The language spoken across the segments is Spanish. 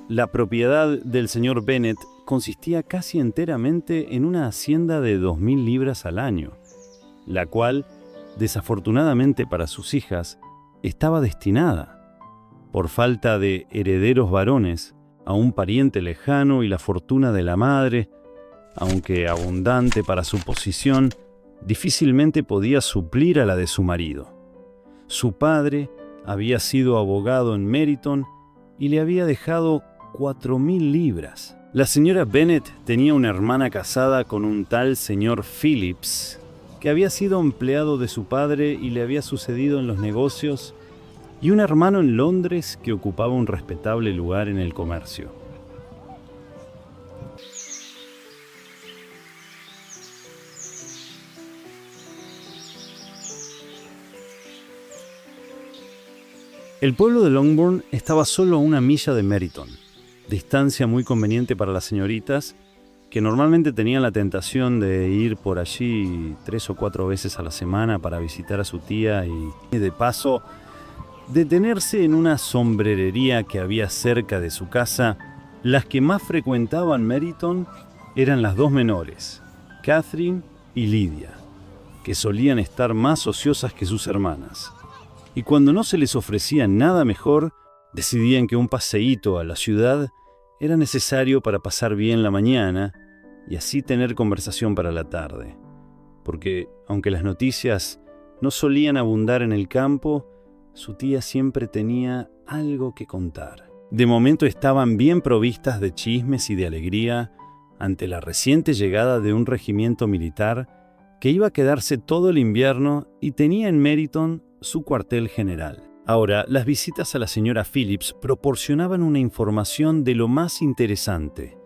La propiedad del señor Bennet consistía casi enteramente en una hacienda de 2.000 libras al año, la cual, desafortunadamente para sus hijas, estaba destinada, por falta de herederos varones, a un pariente lejano, y la fortuna de la madre, aunque abundante para su posición, difícilmente podía suplir a la de su marido. Su padre había sido abogado en Meryton y le había dejado 4.000 libras. La señora Bennet tenía una hermana casada con un tal señor Phillips, que había sido empleado de su padre y le había sucedido en los negocios, y un hermano en Londres que ocupaba un respetable lugar en el comercio. El pueblo de Longbourn estaba solo a 1 milla de Meryton, distancia muy conveniente para las señoritas, que normalmente tenían la tentación de ir por allí 3 o 4 veces a la semana para visitar a su tía y, de paso, detenerse en una sombrerería que había cerca de su casa. Las que más frecuentaban Meryton eran las 2 menores, Catherine y Lydia, que solían estar más ociosas que sus hermanas. Y cuando no se les ofrecía nada mejor, decidían que un paseíto a la ciudad era necesario para pasar bien la mañana y así tener conversación para la tarde. Porque, aunque las noticias no solían abundar en el campo, su tía siempre tenía algo que contar. De momento estaban bien provistas de chismes y de alegría ante la reciente llegada de un regimiento militar que iba a quedarse todo el invierno y tenía en Meryton su cuartel general. Ahora, las visitas a la señora Phillips proporcionaban una información de lo más interesante.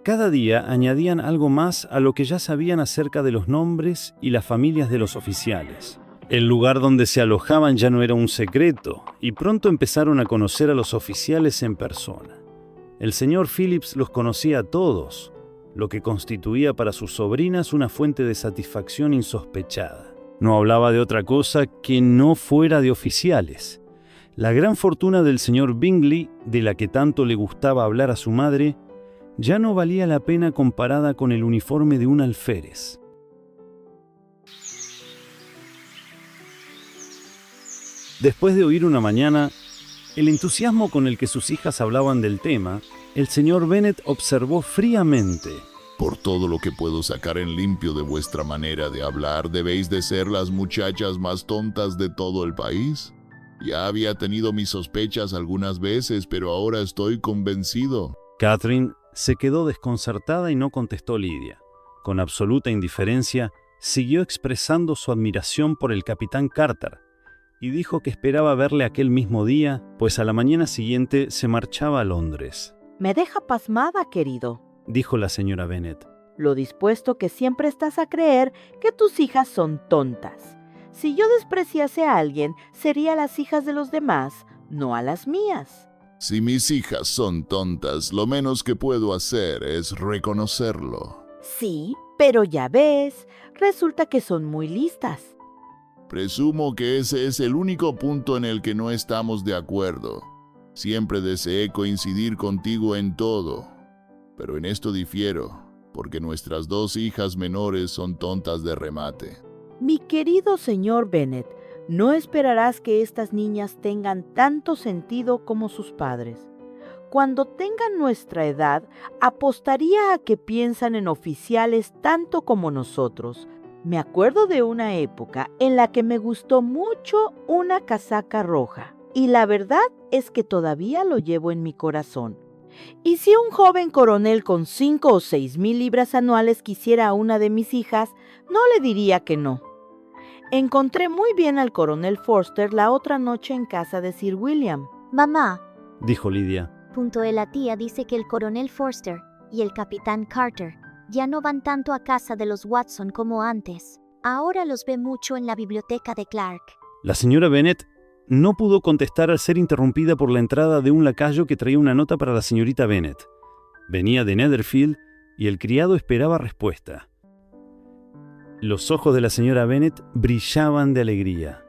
Cada día añadían algo más a lo que ya sabían acerca de los nombres y las familias de los oficiales. El lugar donde se alojaban ya no era un secreto, y pronto empezaron a conocer a los oficiales en persona. El señor Phillips los conocía a todos, lo que constituía para sus sobrinas una fuente de satisfacción insospechada. No hablaba de otra cosa que no fuera de oficiales. La gran fortuna del señor Bingley, de la que tanto le gustaba hablar a su madre, ya no valía la pena comparada con el uniforme de un alférez. Después de oír una mañana el entusiasmo con el que sus hijas hablaban del tema, el señor Bennet observó fríamente: por todo lo que puedo sacar en limpio de vuestra manera de hablar, debéis de ser las muchachas más tontas de todo el país. Ya había tenido mis sospechas algunas veces, pero ahora estoy convencido. Catherine se quedó desconcertada y no contestó Lydia. Con absoluta indiferencia, siguió expresando su admiración por el capitán Carter y dijo que esperaba verle aquel mismo día, pues a la mañana siguiente se marchaba a Londres. Me deja pasmada, querido, dijo la señora Bennet. Lo dispuesto que siempre estás a creer que tus hijas son tontas. Si yo despreciase a alguien, sería a las hijas de los demás, no a las mías. Si mis hijas son tontas, lo menos que puedo hacer es reconocerlo. Sí, pero ya ves, resulta que son muy listas. Presumo que ese es el único punto en el que no estamos de acuerdo. Siempre deseé coincidir contigo en todo, pero en esto difiero, porque nuestras 2 hijas menores son tontas de remate. Mi querido señor Bennet, no esperarás que estas niñas tengan tanto sentido como sus padres. Cuando tengan nuestra edad, apostaría a que piensan en oficiales tanto como nosotros. Me acuerdo de una época en la que me gustó mucho una casaca roja, y la verdad es que todavía lo llevo en mi corazón. Y si un joven coronel con 5 o 6.000 libras anuales quisiera a una de mis hijas, no le diría que no. Encontré muy bien al coronel Forster la otra noche en casa de Sir William. Mamá, dijo Lydia. La tía dice que el coronel Forster y el capitán Carter ya no van tanto a casa de los Watson como antes. Ahora los ve mucho en la biblioteca de Clark. La señora Bennet no pudo contestar al ser interrumpida por la entrada de un lacayo que traía una nota para la señorita Bennet. Venía de Netherfield y el criado esperaba respuesta. Los ojos de la señora Bennet brillaban de alegría,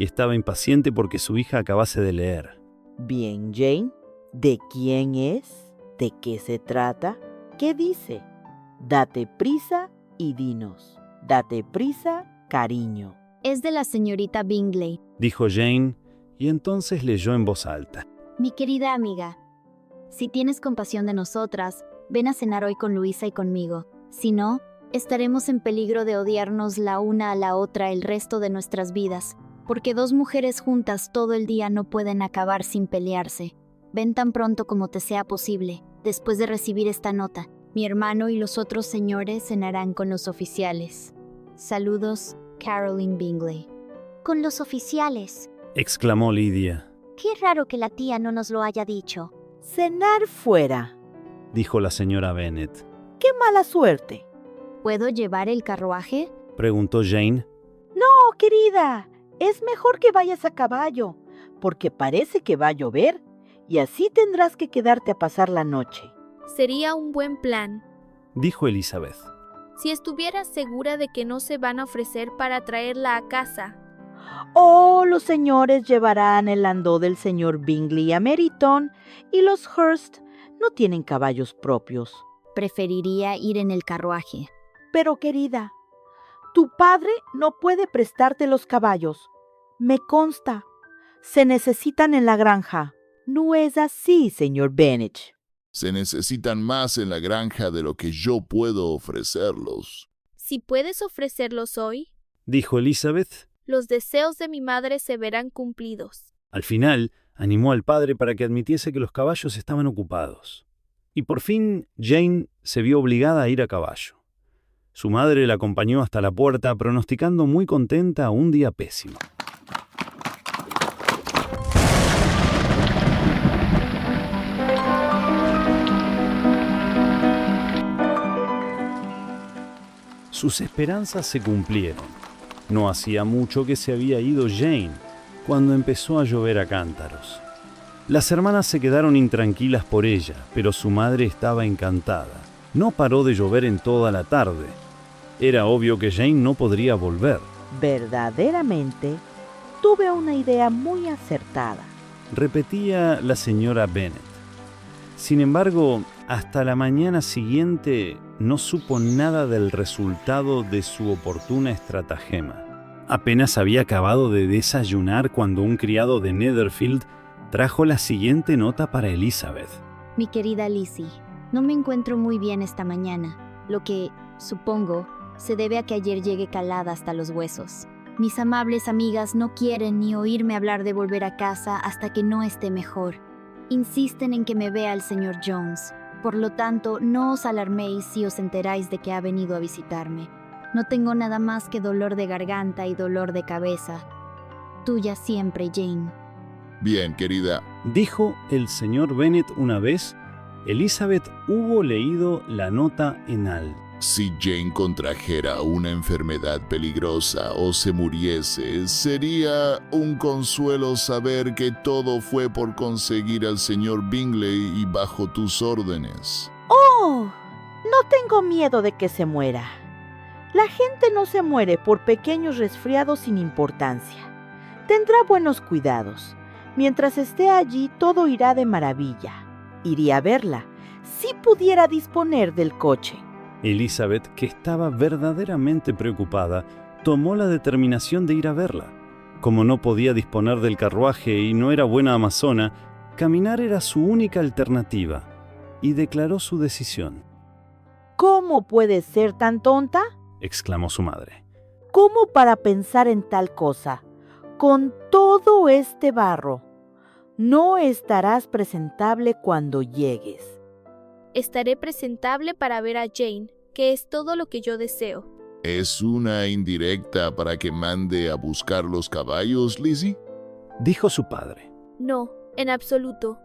y estaba impaciente porque su hija acabase de leer. Bien, Jane. ¿De quién es? ¿De qué se trata? ¿Qué dice? Date prisa y dinos. Date prisa, cariño. Es de la señorita Bingley. Dijo Jane, y entonces leyó en voz alta. Mi querida amiga, si tienes compasión de nosotras, ven a cenar hoy con Luisa y conmigo. Si no, estaremos en peligro de odiarnos la una a la otra el resto de nuestras vidas, porque dos mujeres juntas todo el día no pueden acabar sin pelearse. Ven tan pronto como te sea posible. Después de recibir esta nota, mi hermano y los otros señores cenarán con los oficiales. Saludos, Caroline Bingley. Con los oficiales. Exclamó Lydia. Qué raro que la tía no nos lo haya dicho. Cenar fuera. Dijo la señora Bennet. ¡Qué mala suerte! ¿Puedo llevar el carruaje? Preguntó Jane. No, querida. Es mejor que vayas a caballo, porque parece que va a llover, y así tendrás que quedarte a pasar la noche. Sería un buen plan, Dijo Elizabeth. si estuvieras segura de que no se van a ofrecer para traerla a casa. Oh, los señores llevarán el landó del señor Bingley a Meryton, y los Hurst no tienen caballos propios. Preferiría ir en el carruaje. Pero, querida, tu padre no puede prestarte los caballos. Me consta. Se necesitan en la granja. No es así, señor Bennet. Se necesitan más en la granja de lo que yo puedo ofrecerlos. Si puedes ofrecerlos hoy, Dijo Elizabeth. los deseos de mi madre se verán cumplidos. Al final, animó al padre para que admitiese que los caballos estaban ocupados. Y por fin, Jane se vio obligada a ir a caballo. Su madre la acompañó hasta la puerta, pronosticando muy contenta un día pésimo. Sus esperanzas se cumplieron. No hacía mucho que se había ido Jane, cuando empezó a llover a cántaros. Las hermanas se quedaron intranquilas por ella, pero su madre estaba encantada. No paró de llover en toda la tarde. Era obvio que Jane no podría volver. Verdaderamente, tuve una idea muy acertada. Repetía la señora Bennet. Sin embargo, hasta la mañana siguiente no supo nada del resultado de su oportuna estratagema. Apenas había acabado de desayunar cuando un criado de Netherfield trajo la siguiente nota para Elizabeth. Mi querida Lizzie, no me encuentro muy bien esta mañana, lo que, supongo, se debe a que ayer llegué calada hasta los huesos. Mis amables amigas no quieren ni oírme hablar de volver a casa hasta que no esté mejor. Insisten en que me vea el señor Jones. Por lo tanto, no os alarméis si os enteráis de que ha venido a visitarme. No tengo nada más que dolor de garganta y dolor de cabeza. Tuya siempre, Jane. Bien, querida. Dijo el señor Bennet una vez. Elizabeth hubo leído la nota en alto. Si Jane contrajera una enfermedad peligrosa o se muriese, sería un consuelo saber que todo fue por conseguir al señor Bingley y bajo tus órdenes. ¡Oh! No tengo miedo de que se muera. La gente no se muere por pequeños resfriados sin importancia. Tendrá buenos cuidados. Mientras esté allí, todo irá de maravilla. Iría a verla, si pudiera disponer del coche. Elizabeth, que estaba verdaderamente preocupada, tomó la determinación de ir a verla. Como no podía disponer del carruaje y no era buena amazona, caminar era su única alternativa, y declaró su decisión. ¿Cómo puedes ser tan tonta? Exclamó su madre. ¿Cómo para pensar en tal cosa? Con todo este barro, no estarás presentable cuando llegues. Estaré presentable para ver a Jane, que es todo lo que yo deseo. ¿Es una indirecta para que mande a buscar los caballos, Lizzie? Dijo su padre. No, en absoluto.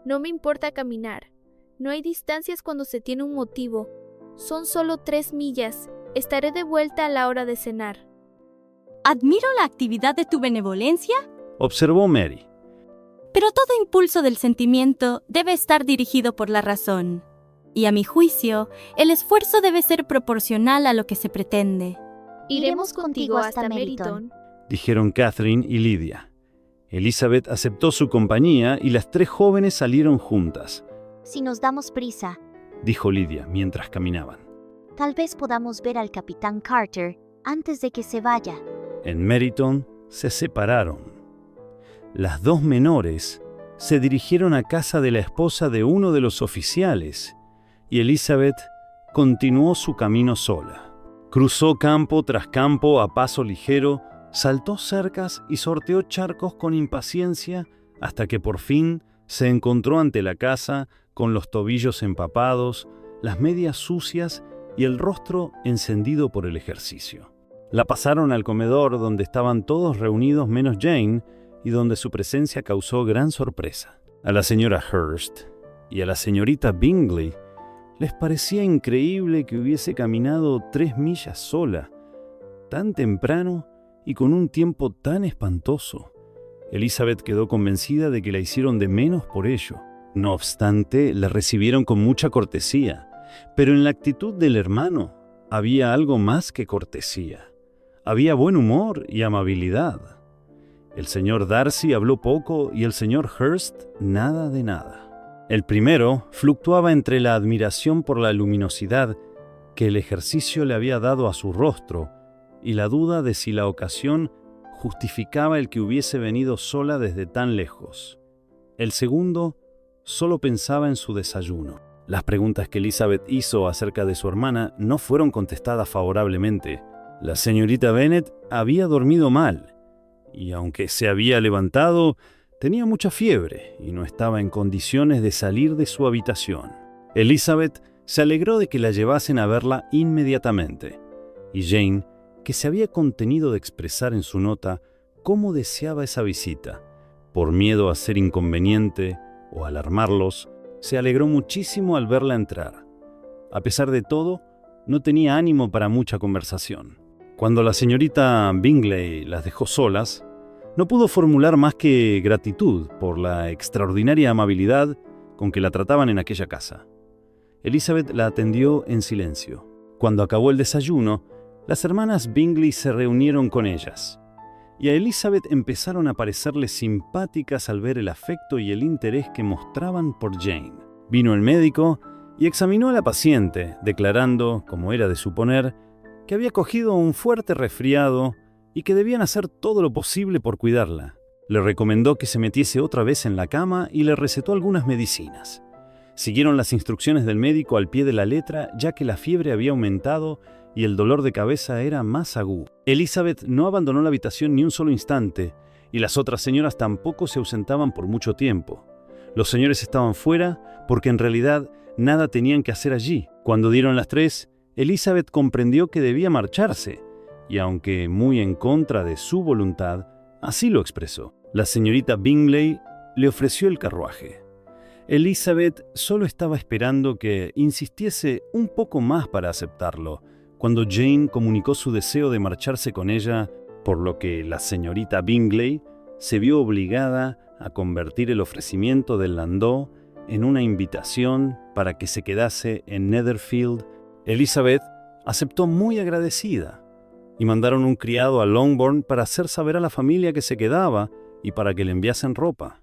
No me importa caminar. No hay distancias cuando se tiene un motivo. Son solo 3 millas. Estaré de vuelta a la hora de cenar. Admiro la actividad de tu benevolencia, Observó Mary. pero todo impulso del sentimiento debe estar dirigido por la razón. Y a mi juicio, el esfuerzo debe ser proporcional a lo que se pretende. Iremos contigo hasta Meryton. dijeron Catherine y Lydia. Elizabeth aceptó su compañía y las 3 jóvenes salieron juntas, Si nos damos prisa, dijo Lydia mientras caminaban. tal vez podamos ver al capitán Carter antes de que se vaya. En Meryton se separaron. Las 2 menores se dirigieron a casa de la esposa de uno de los oficiales y Elizabeth continuó su camino sola. Cruzó campo tras campo a paso ligero, saltó cercas y sorteó charcos con impaciencia hasta que por fin se encontró ante la casa con los tobillos empapados, las medias sucias y el rostro encendido por el ejercicio. La pasaron al comedor donde estaban todos reunidos menos Jane y donde su presencia causó gran sorpresa. A la señora Hurst y a la señorita Bingley les parecía increíble que hubiese caminado 3 millas sola, tan temprano y con un tiempo tan espantoso. Elizabeth quedó convencida de que la hicieron de menos por ello. No obstante, la recibieron con mucha cortesía, pero en la actitud del hermano había algo más que cortesía. Había buen humor y amabilidad. El señor Darcy habló poco y el señor Hurst nada de nada. El primero fluctuaba entre la admiración por la luminosidad que el ejercicio le había dado a su rostro y la duda de si la ocasión justificaba el que hubiese venido sola desde tan lejos. El segundo solo pensaba en su desayuno. Las preguntas que Elizabeth hizo acerca de su hermana no fueron contestadas favorablemente. La señorita Bennet había dormido mal, y aunque se había levantado, tenía mucha fiebre y no estaba en condiciones de salir de su habitación. Elizabeth se alegró de que la llevasen a verla inmediatamente, y Jane, que se había contenido de expresar en su nota cómo deseaba esa visita, por miedo a ser inconveniente o alarmarlos, se alegró muchísimo al verla entrar. A pesar de todo, no tenía ánimo para mucha conversación. Cuando la señorita Bingley las dejó solas, no pudo formular más que gratitud por la extraordinaria amabilidad con que la trataban en aquella casa. Elizabeth la atendió en silencio. Cuando acabó el desayuno, las hermanas Bingley se reunieron con ellas, y a Elizabeth empezaron a parecerle simpáticas al ver el afecto y el interés que mostraban por Jane. Vino el médico y examinó a la paciente, declarando, como era de suponer, que había cogido un fuerte resfriado y que debían hacer todo lo posible por cuidarla. Le recomendó que se metiese otra vez en la cama y le recetó algunas medicinas. Siguieron las instrucciones del médico al pie de la letra, ya que la fiebre había aumentado y el dolor de cabeza era más agudo. Elizabeth no abandonó la habitación ni un solo instante, y las otras señoras tampoco se ausentaban por mucho tiempo. Los señores estaban fuera porque en realidad nada tenían que hacer allí. Cuando dieron las 3, Elizabeth comprendió que debía marcharse, y aunque muy en contra de su voluntad, así lo expresó. La señorita Bingley le ofreció el carruaje. Elizabeth solo estaba esperando que insistiese un poco más para aceptarlo, cuando Jane comunicó su deseo de marcharse con ella, por lo que la señorita Bingley se vio obligada a convertir el ofrecimiento del landau en una invitación para que se quedase en Netherfield. Elizabeth aceptó muy agradecida, y mandaron un criado a Longbourn para hacer saber a la familia que se quedaba y para que le enviasen ropa.